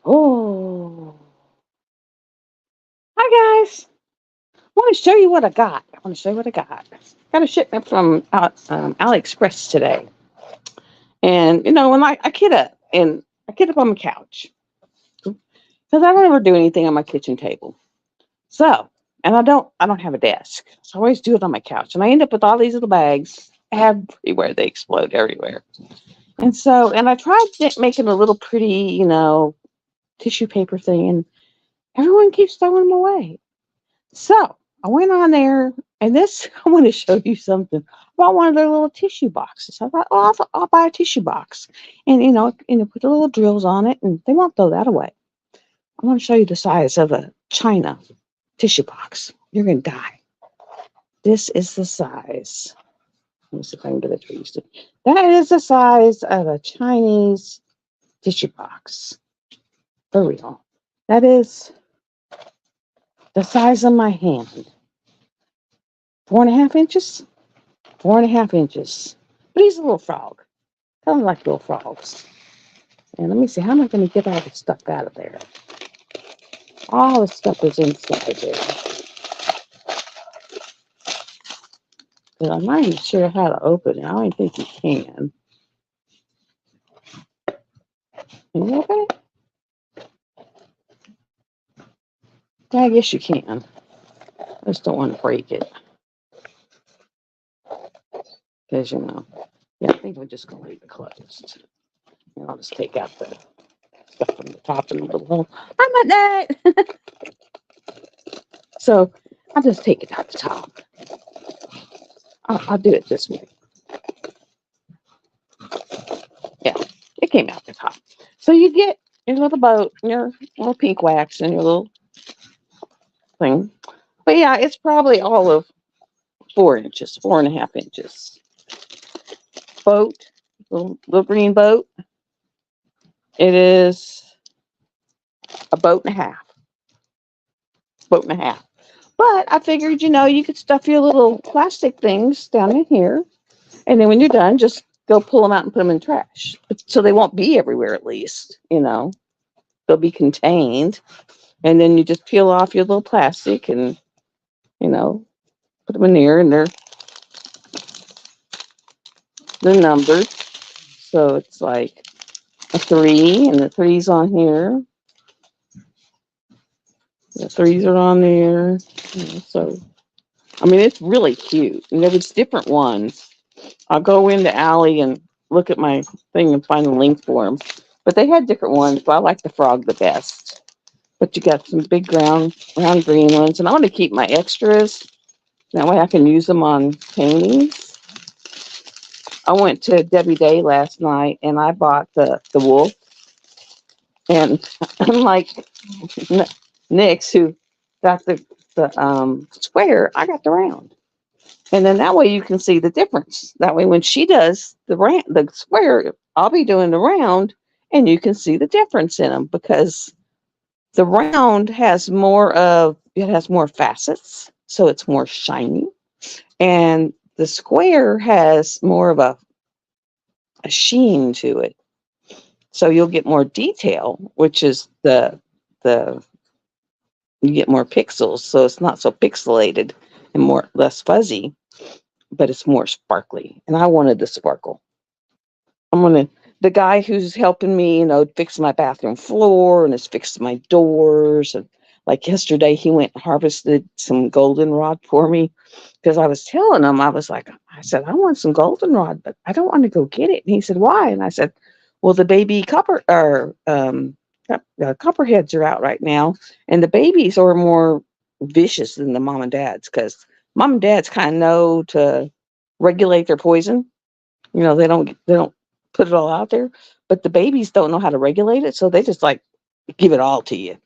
Oh, hi guys. I want to show you what I got. I want to show you what I got. Got a shipment from AliExpress today. And, when I get up and I get up on my couch because I don't ever do anything on my kitchen table. So, and I don't have a desk. So I always do it on my couch. And I end up with all these little bags everywhere. They explode everywhere. And I tried making a little pretty, tissue paper thing. And everyone keeps throwing them away. So I went on there, and this I want to show you something about one of their little tissue boxes. I thought, oh, I'll buy a tissue box, and put the little drills on it, and they won't throw that away. I want to show you the size of a China tissue box. You're gonna die. This is the size. Let me see if I can get it to you. That is the size of a Chinese tissue box. For real. That is the size of my hand. 4.5 inches. 4.5 inches. But he's a little frog. Kind of like little frogs. And let me see, how am I going to get all the stuff out of there? All the stuff is inside there. But I'm not even sure how to open it. I don't think you can. Can you open it? Yeah, I guess you can. I just don't want to break it. Because, yeah, I think we're just going to leave it closed. And I'll just take out the stuff from the top and the little hole. I'm at that. So I'll just take it out the top. I'll do it this way. Yeah, it came out the top. So you get your little boat, your little pink wax, and your little thing. But yeah, it's probably all of 4 inches, 4.5 inches. Boat, little green boat. It is a boat and a half. Boat and a half. But I figured, you could stuff your little plastic things down in here. And then when you're done, just go pull them out and put them in the trash. So they won't be everywhere, at least, They'll be contained. And then you just peel off your little plastic and, put them in there, and they're numbered. So it's like a 3, and the 3's on here. The 3's are on there. So, I mean, it's really cute. And there was different ones. I'll go into Allie and look at my thing and find a link for them. But they had different ones, but I like the frog the best. But you got some big round green ones. And I want to keep my extras. That way I can use them on paintings. I went to Debbie Day last night and I bought the wolf. And unlike Nick's, who got the square, I got the round. And then that way you can see the difference. That way when she does the square, I'll be doing the round, and you can see the difference in them, because the round has more facets, so it's more shiny. And the square has more of a sheen to it. So you'll get more detail, which is the you get more pixels, so it's not so pixelated and less fuzzy, but it's more sparkly. And I wanted the sparkle. The guy who's helping me, fix my bathroom floor and has fixed my doors. And like yesterday, he went and harvested some goldenrod for me, because I was telling him, I said, I want some goldenrod, but I don't want to go get it. And he said, why? And I said, well, the baby copperheads are out right now, and the babies are more vicious than the mom and dads, because mom and dads kind of know to regulate their poison. They don't put it all out there, but the babies don't know how to regulate it, so they just like give it all to you.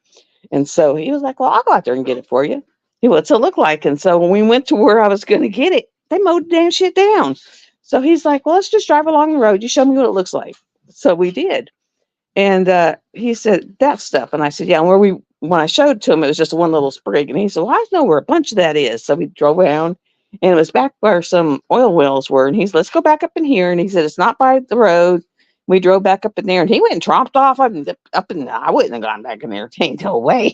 And so he was like, well, I'll go out there and get it for you. What's it look like? And so when we went to where I was going to get it, they mowed the damn shit down. So he's like, well, let's just drive along the road. You show me what it looks like. So we did. And he said, that stuff. And I said, yeah. And when I showed it to him, it was just one little sprig. And he said, well, I know where a bunch of that is. So we drove around, and it was back where some oil wells were. And he said, let's go back up in here. And he said, it's not by the road. we drove back up in there, and he went and tromped off up in. I wouldn't have gone back in there. Ain't no way,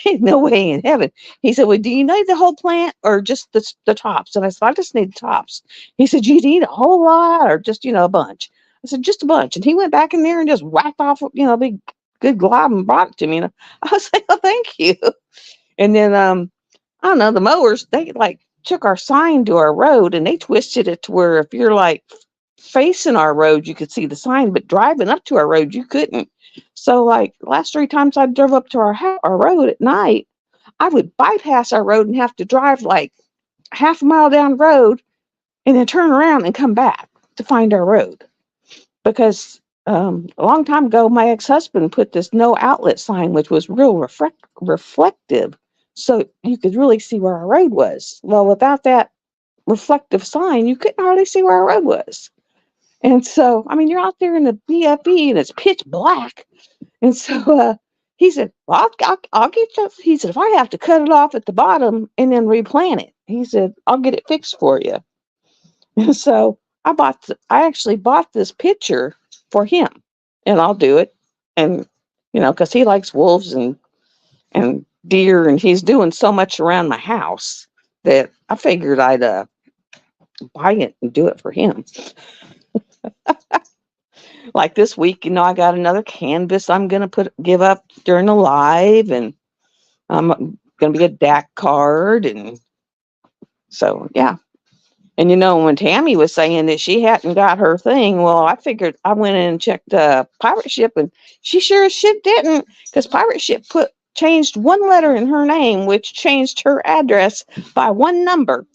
ain't no way in heaven. He said, "Well, do you need the whole plant or just the tops?" And I said, "I just need the tops." He said, "You need a whole lot or just a bunch?" I said, "Just a bunch." And he went back in there and just whacked off a big good glob and brought it to me. And I was like, "Oh, thank you." And then I don't know, the mowers, they like took our sign to our road and they twisted it to where if you're like facing our road, you could see the sign, but driving up to our road, you couldn't. So like last 3 times I drove up to our road at night, I would bypass our road and have to drive like half a mile down the road and then turn around and come back to find our road. Because a long time ago, my ex-husband put this no outlet sign, which was real reflective, so you could really see where our road was. Well, without that reflective sign, you couldn't hardly see where our road was. And so, I mean, you're out there in the BFE and it's pitch black. And so he said, "Well, I'll get you." He said, "If I have to cut it off at the bottom and then replant it," he said, "I'll get it fixed for you." And so I actually bought this picture for him, and I'll do it. And because he likes wolves and deer, and he's doing so much around my house that I figured I'd buy it and do it for him. Like this week, I got another canvas I'm gonna give up during the live, and I'm gonna be a DAC card, and so yeah. And when Tammy was saying that she hadn't got her thing, well, I figured I went in and checked Pirate Ship, and she sure as shit didn't, because Pirate Ship changed one letter in her name, which changed her address by one number.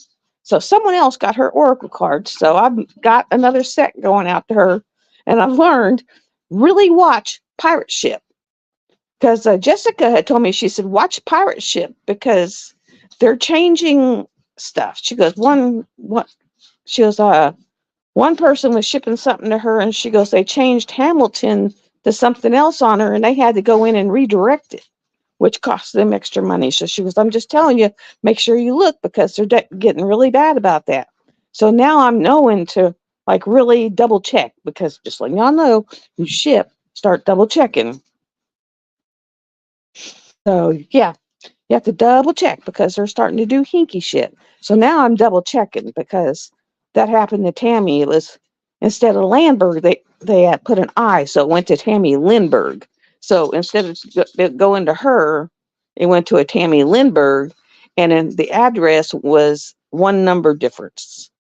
So someone else got her Oracle card. So I've got another set going out to her, and I've learned really watch Pirate Ship, because Jessica had told me, she said, watch Pirate Ship because they're changing stuff. She goes, she goes, one person was shipping something to her, and she goes, they changed Hamilton to something else on her, and they had to go in and redirect it, which cost them extra money. So she goes, I'm just telling you, make sure you look, because they're getting really bad about that. So now I'm knowing to like really double check, because just letting y'all know, you ship, start double checking. So yeah, you have to double check, because they're starting to do hinky shit. So now I'm double checking, because that happened to Tammy. It was, instead of Landberg, they had put an I, so it went to Tammy Lindberg. So instead of it going to her, it went to a Tammy Lindberg, and then the address was one number difference.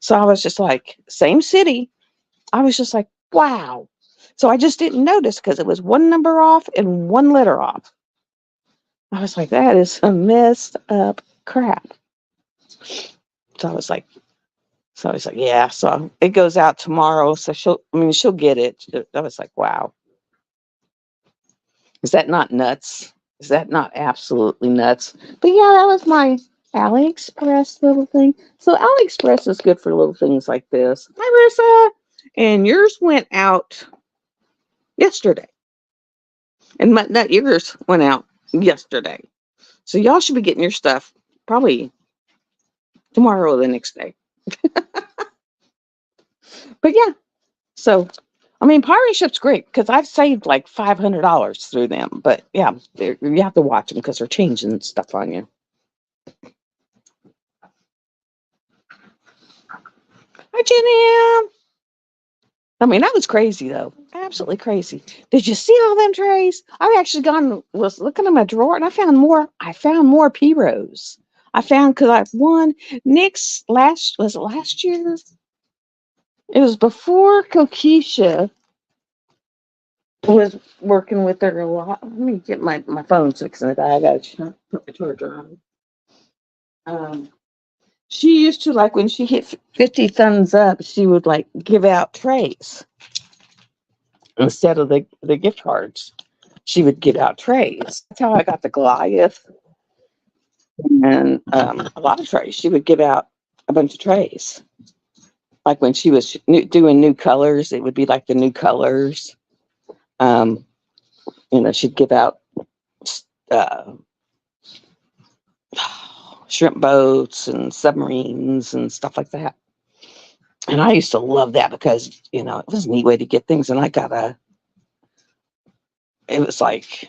So I was just like, same city. I was just like, wow. So I just didn't notice, because it was one number off and one letter off. I was like, that is some messed up crap. So I was like, yeah. So it goes out tomorrow. So she'll get it. I was like, wow. Is that not nuts? Is that not absolutely nuts? But yeah, that was my AliExpress little thing. So AliExpress is good for little things like this. Hi, Marissa. And yours went out yesterday. And that yours went out yesterday. So y'all should be getting your stuff probably tomorrow or the next day. But yeah, so I mean, Pirate Ship's great, because I've saved like $500 through them. But yeah, you have to watch them, because they're changing stuff on you. Hi, Jenny. I mean, that was crazy though. Absolutely crazy. Did you see all them trays? I actually was looking in my drawer, and I found more. I found more P-Rose. Because I won Nick's was it last year? It was before Kokisha was working with her a lot. Let me get my phone fixing it. I gotta put my charger on. She used to, like, when she hit 50 thumbs up, she would like give out trays instead of the gift cards. She would give out trays. That's how I got the Goliath and a lot of trays. She would give out a bunch of trays. Like when she was doing new colors, it would be like the new colors. She'd give out uh, shrimp boats and submarines and stuff like that. And I used to love that because, it was a neat way to get things. And it was like,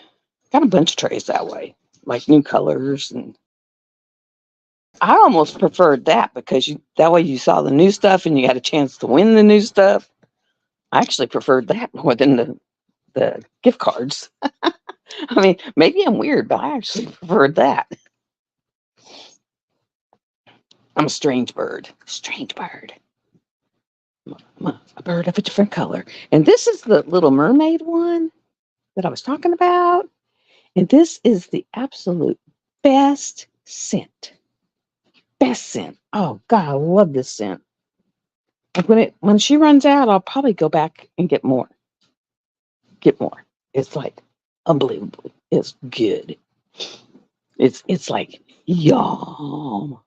got a bunch of trays that way, like new colors. And I almost preferred that because that way you saw the new stuff and you had a chance to win the new stuff. I actually preferred that more than the gift cards. I mean, maybe I'm weird, but I actually preferred that. I'm a strange bird. Strange bird. I'm a bird of a different color. And this is the Little Mermaid one that I was talking about. And this is the absolute best scent. Best scent. Oh God, I love this scent. Like when she runs out, I'll probably go back and get more. Get more. It's like unbelievable. It's good. It's like yum.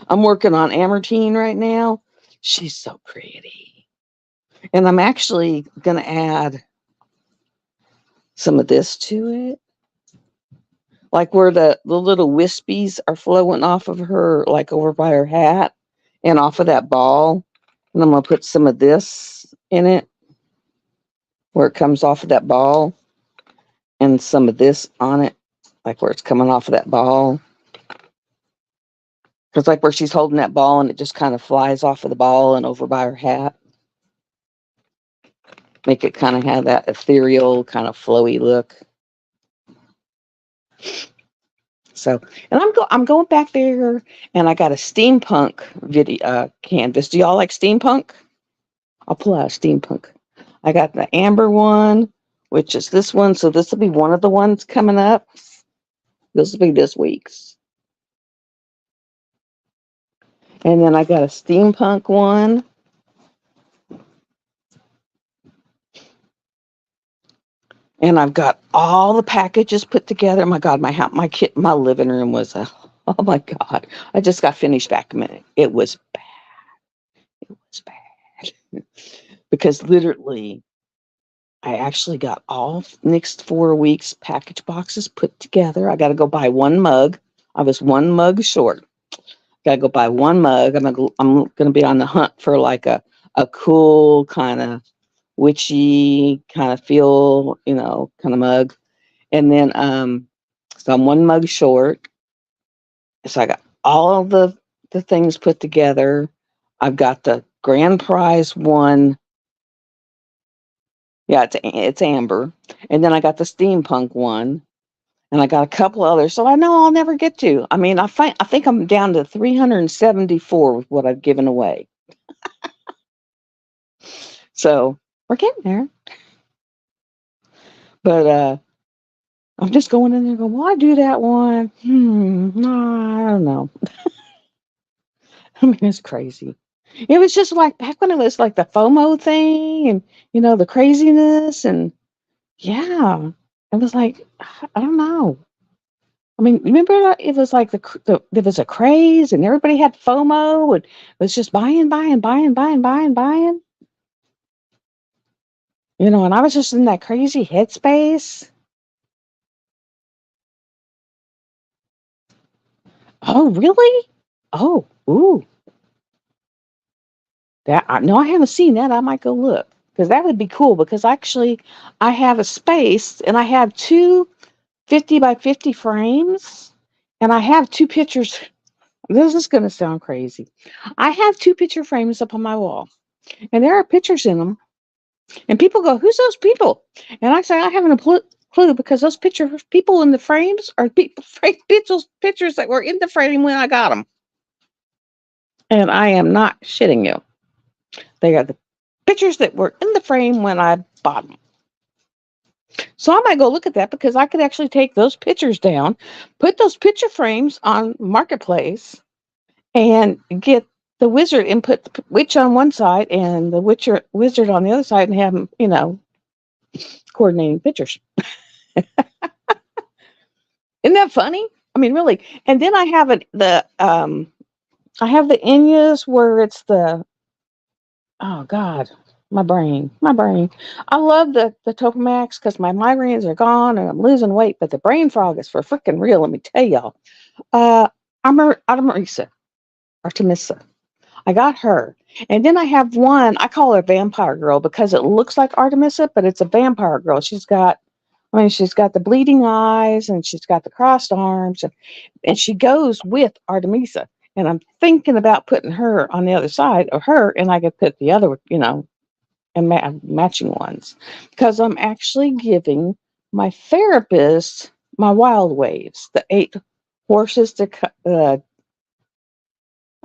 I'm working on Amartine right now. She's so pretty. And I'm actually gonna add some of this to it. Like where the little wispies are flowing off of her, like over by her hat and off of that ball. And I'm going to put some of this in it where it comes off of that ball and some of this on it, like where it's coming off of that ball. Because like where she's holding that ball and it just kind of flies off of the ball and over by her hat. Make it kind of have that ethereal, kind of flowy look. So, and I'm going back there, and I got a steampunk video canvas. Do y'all like steampunk? I'll pull out a steampunk. I got the amber one, which is this one. So this will be one of the ones coming up. This will be this week's. And then I got a steampunk one. And I've got all the packages put together. My God, my living room was oh my God. I just got finished vacuuming. It was bad. It was bad. Because literally, I actually got all next 4 weeks package boxes put together. I got to go buy one mug. I was one mug short. Got to go buy one mug. I'm going to be on the hunt for like a cool kind of witchy kind of feel, kind of mug. And then, so I'm one mug short. So I got all of the things put together. I've got the grand prize one. Yeah, it's amber. And then I got the steampunk one. And I got a couple others. So I know I'll never get to. I mean, I think I'm down to 374 with what I've given away. So we're getting there. But I'm just going in there and going, well, I do that one. No, I don't know. I mean, it's crazy. It was just like back when it was like the FOMO thing and, the craziness. And yeah, it was like, I don't know. I mean, remember it was like there was a craze and everybody had FOMO and it was just buying, buying, buying, buying, buying, buying. And I was just in that crazy headspace. Oh, really? Oh, ooh. No, I haven't seen that. I might go look because that would be cool because actually I have a space and I have two 50 by 50 frames and I have two pictures. This is going to sound crazy. I have two picture frames up on my wall and there are pictures in them. And people go, who's those people? And I say, I haven't a clue because those people in the frames are pictures that were in the frame when I got them. And I am not shitting you. They are the pictures that were in the frame when I bought them. So I might go look at that because I could actually take those pictures down, put those picture frames on Marketplace, and get the wizard and put the witch on one side and the wizard on the other side and have them, coordinating pictures. Isn't that funny? I mean, really. And then I have I have the Inyas where it's oh God, my brain. I love the Topamax because my migraines are gone and I'm losing weight, but the brain fog is for freaking real. Let me tell y'all. Artemisa. I got her. And then I have one, I call her Vampire Girl because it looks like Artemisia, but it's a vampire girl. She's got the bleeding eyes and she's got the crossed arms and she goes with Artemisia. And I'm thinking about putting her on the other side of her and I could put the other, and matching ones because I'm actually giving my therapist my wild waves, the 8 horses to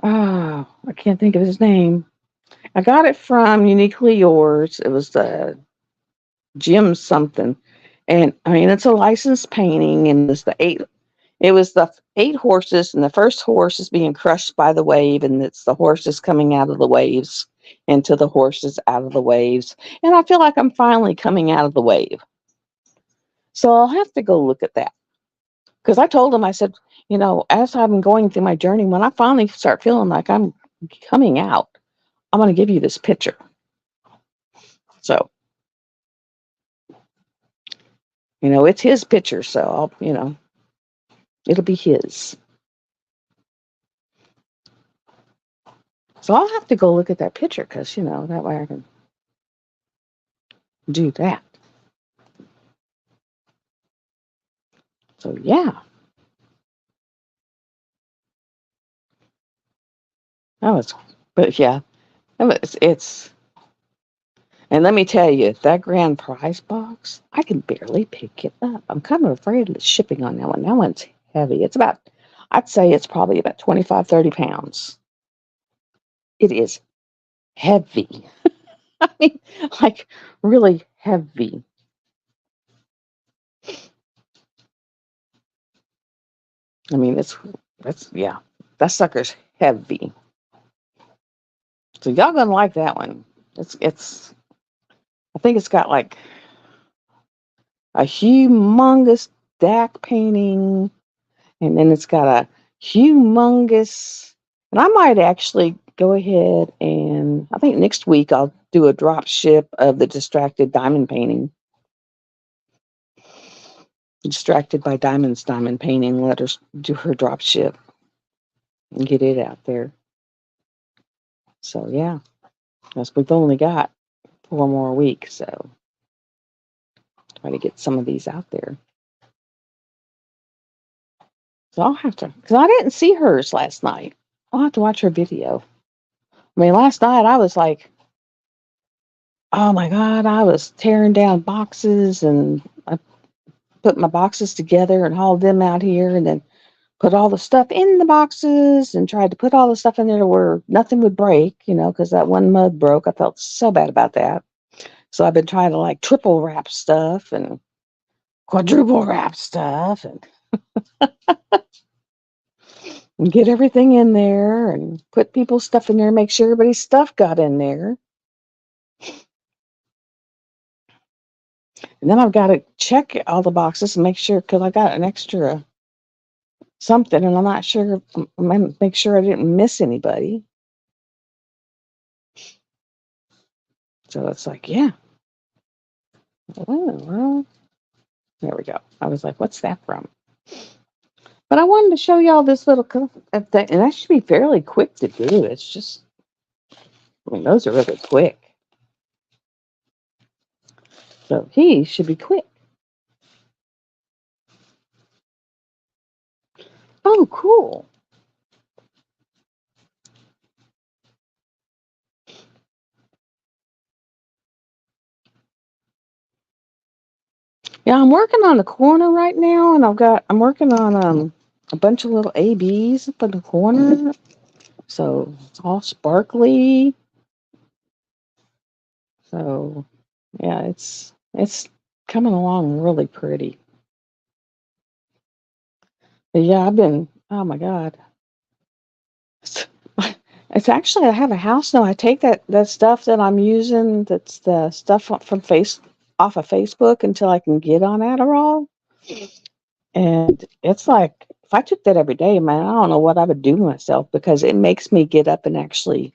I can't think of his name. I got it from Uniquely Yours. It was the Jim something. And I mean, it's a licensed painting, and it was the 8 horses, and the first horse is being crushed by the wave, and it's the horses coming out of the waves into the horses out of the waves. And I feel like I'm finally coming out of the wave. So I'll have to go look at that. Because I told him, I said, as I'm going through my journey, when I finally start feeling like I'm coming out, I'm going to give you this picture. So, it's his picture. So it'll be his. So I'll have to go look at that picture because, that way I can do that. So, yeah. But yeah, it's, and let me tell you, that grand prize box, I can barely pick it up. I'm kind of afraid of the shipping on that one. That one's heavy. I'd say it's probably about 25, 30 pounds. It is heavy. I mean, like really heavy. I mean, yeah, that sucker's heavy. So y'all gonna like that one. I think it's got like a humongous DAC painting, and then it's got a humongous, and I might actually go ahead and I think next week I'll do a drop ship of the Distracted Diamond painting. Distracted by Diamonds diamond painting. Let her do her drop ship and get it out there. So yeah, because we've only got 4 more weeks, so try to get some of these out there. So I'll have to, because I didn't see hers last night. I'll have to watch her video. I mean, last night I was like, oh my God, I was tearing down boxes and I put my boxes together and hauled them out here and then put all the stuff in the boxes and tried to put all the stuff in there where nothing would break, because that one mug broke. I felt so bad about that. So I've been trying to like triple wrap stuff and quadruple wrap stuff and get everything in there and put people's stuff in there, make sure everybody's stuff got in there. And then I've got to check all the boxes and make sure, because I got an extra something and I'm not sure, make sure I didn't miss anybody. So it's like, yeah. Well, there we go. I was like, what's that from? But I wanted to show y'all this little thing, and that should be fairly quick to do. It's just, I mean, those are really quick. So he should be quick. Oh, cool. Yeah, I'm working on the corner right now, and I'm working on a bunch of little ABs up in the corner. So it's all sparkly. So yeah, it's coming along really pretty. But yeah, oh my God. It's actually, I have a house now. I take that stuff that I'm using, that's the stuff from off of Facebook until I can get on Adderall. And it's like, if I took that every day, man, I don't know what I would do to myself because it makes me get up and actually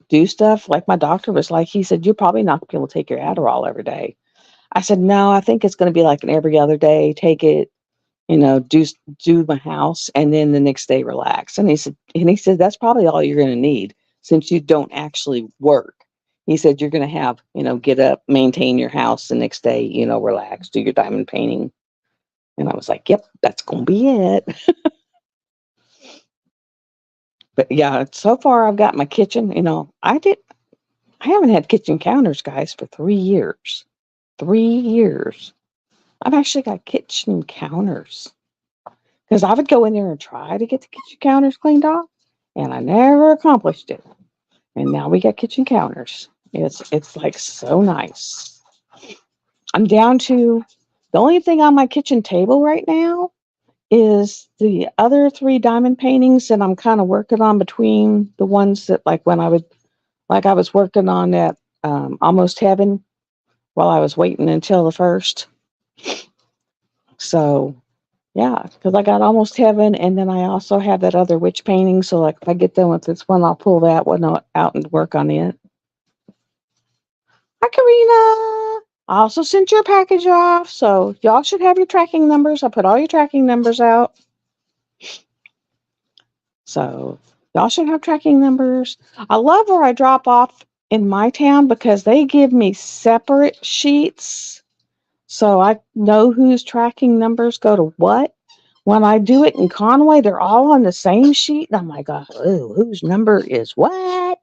do stuff. Like my doctor was like, he said, you're probably not going to be able to take your Adderall every day. I said, no, I think it's going to be like an every other day, take it, do my house and then the next day relax. And he said, that's probably all you're going to need. since you don't actually work. He said you're going to have, get up, maintain your house the next day, relax, do your diamond painting. And I was like, yep, that's going to be it. But yeah, so far I've got my kitchen, I haven't had kitchen counters, guys, for 3 years. 3 years. I've actually got kitchen counters because I would go in there and try to get the kitchen counters cleaned off, and I never accomplished it. And now we got kitchen counters. It's like so nice. I'm down to the only thing on my kitchen table right now is the other three diamond paintings that I'm kind of working on between the ones that like I was working on that Almost Heaven while I was waiting until the first. So yeah, because I got Almost Heaven, and then I also have that other witch painting. So like if I get done with this one, I'll pull that one out and work on it. Hi, Karina. I also sent your package off, so y'all should have your tracking numbers. I put all your tracking numbers out. So y'all should have tracking numbers. I love where I drop off in my town because they give me separate sheets. So I know whose tracking numbers go to what. When I do it in Conway, they're all on the same sheet. And I'm like, oh, whose number is what?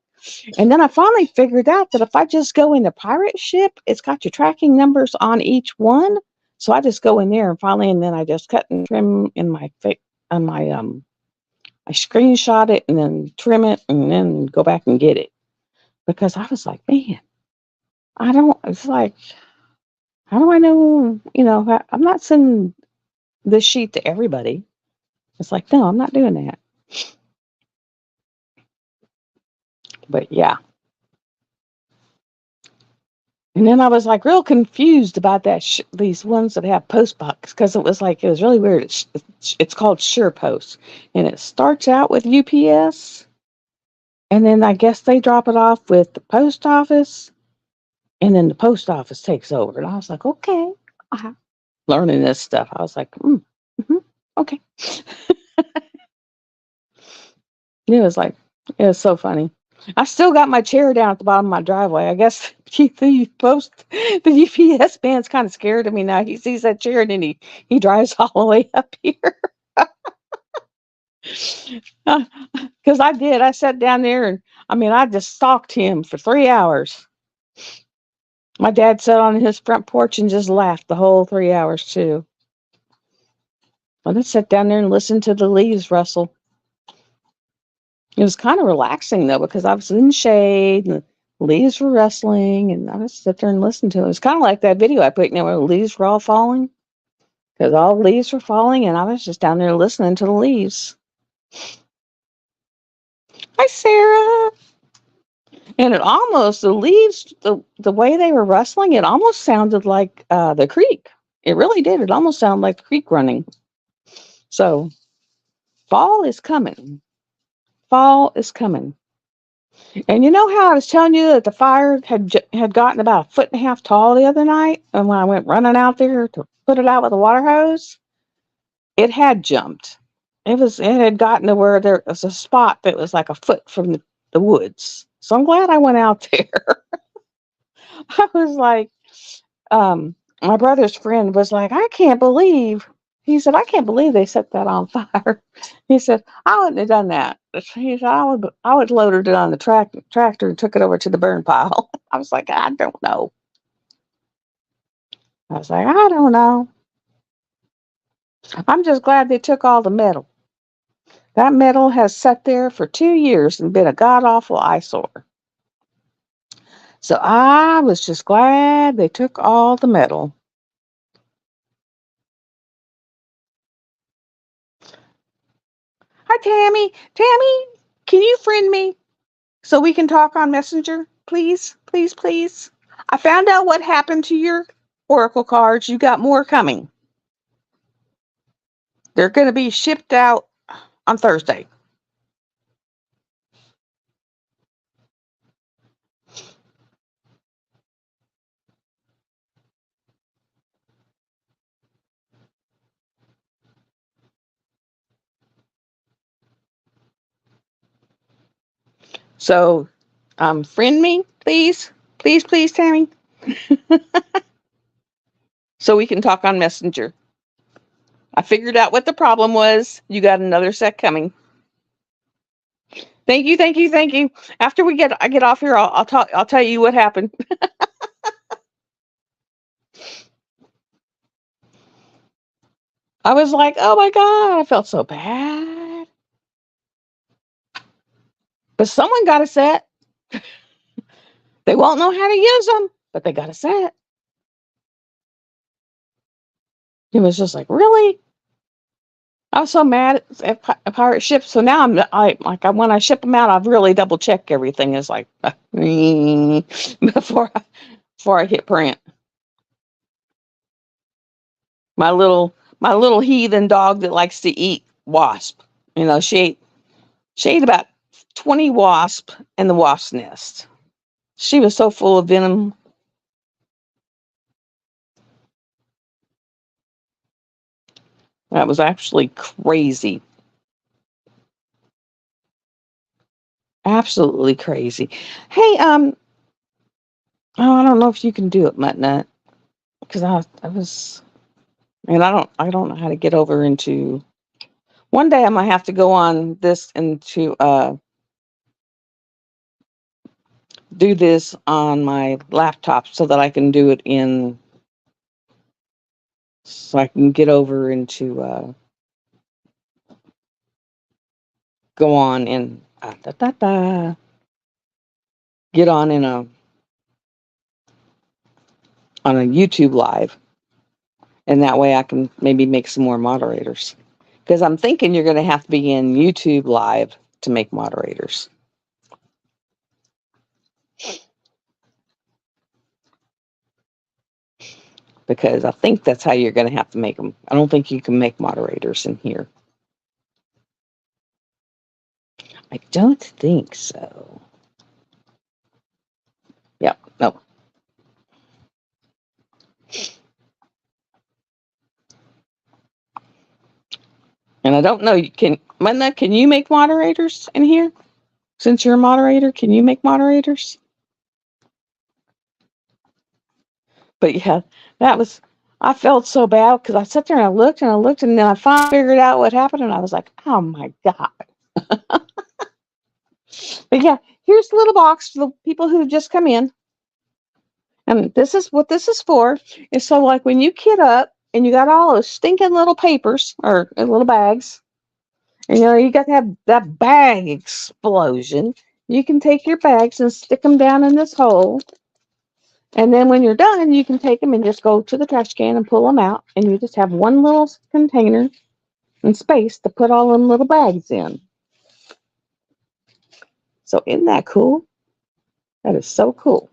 And then I finally figured out that if I just go in the pirate ship, it's got your tracking numbers on each one. So I just go in there and then I just cut and trim in on my I screenshot it and then trim it and then go back and get it. Because I was like, man, it's like, how do I know, I'm not sending this sheet to everybody. It's like, no, I'm not doing that. But yeah. And then I was like real confused about these ones that have post box because it was really weird. It's called Sure Post, and it starts out with UPS, and then I guess they drop it off with the post office, and then the post office takes over. And I was like, okay, uh learning this stuff. I was like, okay. It was so funny. I still got my chair down at the bottom of my driveway. I guess the UPS man's kind of scared of me now. He sees that chair and then he drives all the way up here. Because I did. I sat down there and I just stalked him for 3 hours. My dad sat on his front porch and just laughed the whole 3 hours too. I just sat down there and listened to the leaves rustle. It was kind of relaxing though because I was in the shade and the leaves were rustling, and I just sit there and listen to it. It was kind of like that video I put, where the leaves were all falling because all the leaves were falling, and I was just down there listening to the leaves. Hi, Sarah. And the leaves, the way they were rustling, it almost sounded like the creek. It really did. It almost sounded like the creek running. So fall is coming. Fall is coming. And you know how I was telling you that the fire had gotten about a foot and a half tall the other night, and when I went running out there to put it out with a water hose, it had jumped. It had gotten to where there was a spot that was like a foot from the woods. So I'm glad I went out there. I was like, my brother's friend was like, he said, I can't believe they set that on fire. He said, I wouldn't have done that. He said, I would loaded it on the tractor and took it over to the burn pile. I was like, I don't know. I was like, I don't know. I'm just glad they took all the metal. That metal has sat there for 2 years and been a god awful eyesore. So I was just glad they took all the metal. Hi, Tammy. Tammy, can you friend me so we can talk on Messenger? Please, please, please. I found out what happened to your Oracle cards. You got more coming. They're going to be shipped out on Thursday. So, friend me, please, please, please, Tammy, so we can talk on Messenger. I figured out what the problem was. You got another set coming. Thank you, thank you, thank you. After I get off here, I'll talk. I'll tell you what happened. I was like, oh my god, I felt so bad. But someone got a set. They won't know how to use them, but they got a set. It was just like, really? I was so mad at pirate ships. So now when I ship them out, I've really double checked everything. Is like before before I hit print. My little heathen dog that likes to eat wasp. She ate about 20 wasp in the wasp nest. She was so full of venom. That was actually crazy. Absolutely crazy. Hey, oh, I don't know if you can do it, Muttnut, because I was, and I don't know how to get over into. One day I might have to go on this and to do this on my laptop so that I can do it in, so I can get over into go on and get on a YouTube live, and that way I can maybe make some more moderators. Because I'm thinking you're going to have to be in YouTube live to make moderators. Because I think that's how you're going to have to make them. I don't think you can make moderators in here. I don't think so. Yep, no. And I don't know, Manda, can you make moderators in here? Since you're a moderator, can you make moderators? But yeah, that was, I felt so bad because I sat there and I looked and I looked and then I finally figured out what happened and I was like, oh my God. But yeah, here's the little box for the people who just come in. And this is what this is for. Is so like when you kit up and you got all those stinking little papers or little bags, and you got to have that bag explosion. You can take your bags and stick them down in this hole. And then when you're done, you can take them and just go to the trash can and pull them out. And you just have one little container and space to put all them little bags in. So isn't that cool? That is so cool.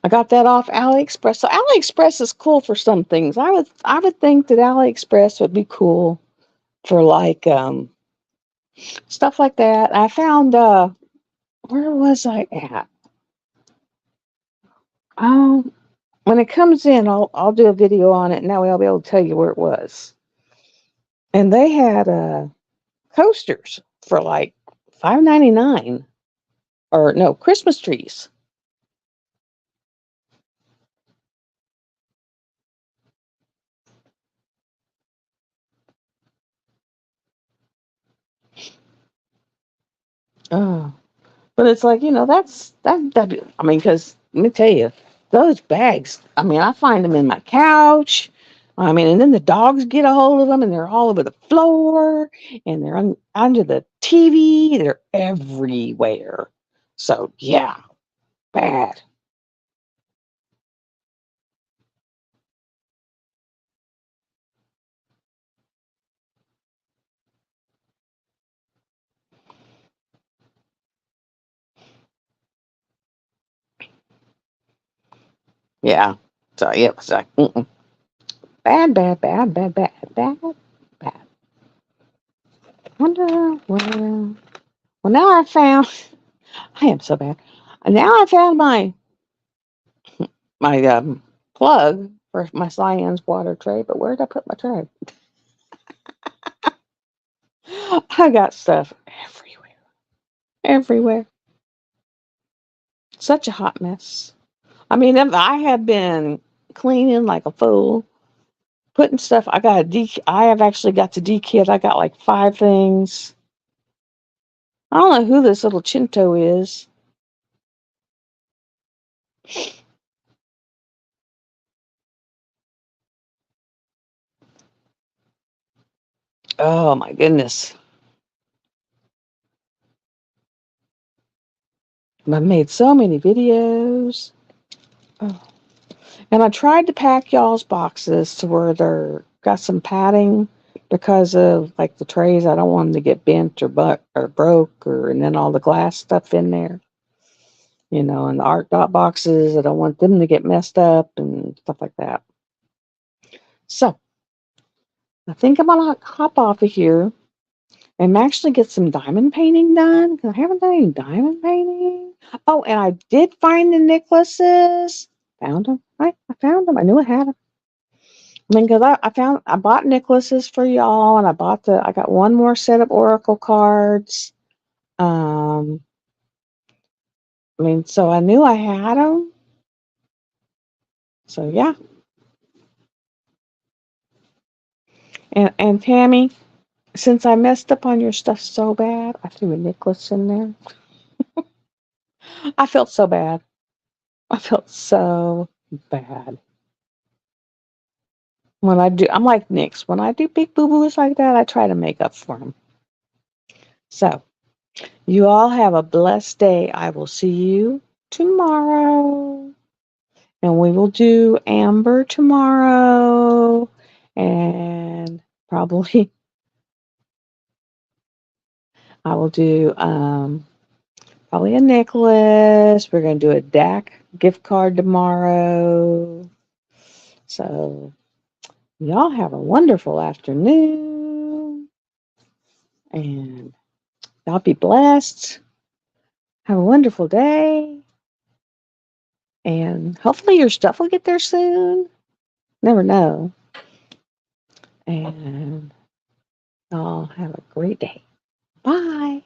I got that off AliExpress. So AliExpress is cool for some things. I would think that AliExpress would be cool for like stuff like that. I found where was I at? Um when it comes in, I'll do a video on it and that way I'll be able to tell you where it was. And they had coasters for like $5.99 or no, Christmas trees. Oh, but it's like, I mean, because let me tell you, those bags, I mean, I find them in my couch. I mean, and then the dogs get a hold of them and they're all over the floor and they're under the TV. They're everywhere. So, yeah, bad. Yeah. So, yeah, it was like, bad, bad, bad, bad, bad, bad, bad. Wonder where. Well, now I found, I am so bad. Now I found my plug for my Cyan's water tray, but where did I put my tray? I got stuff everywhere. Everywhere. Such a hot mess. I mean, if I have been cleaning like a fool, putting stuff. I have actually got to dekit. I got like 5 things. I don't know who this little Chinto is. Oh my goodness. I've made so many videos. Oh. And I tried to pack y'all's boxes to where they're got some padding because of like the trays. I don't want them to get bent or broke and then all the glass stuff in there. And the art dot boxes. I don't want them to get messed up and stuff like that. So I think I'm gonna hop off of here and actually get some diamond painting done because I haven't done any diamond painting. Oh, and I did find the necklaces. Found them. I found them. I knew I had them. I mean, because I bought necklaces for y'all, and I got one more set of oracle cards. Um, I mean, so I knew I had them. So yeah, and Tammy, since I messed up on your stuff so bad, I threw a necklace in there. I felt so bad. I felt so bad. I'm like Nyx. When I do big boo boos like that, I try to make up for them. So, you all have a blessed day. I will see you tomorrow. And we will do Amber tomorrow. And probably I will do probably a necklace. We're going to do a DAC gift card tomorrow. So, y'all have a wonderful afternoon. And y'all be blessed. Have a wonderful day. And hopefully your stuff will get there soon. Never know. And y'all have a great day. Bye.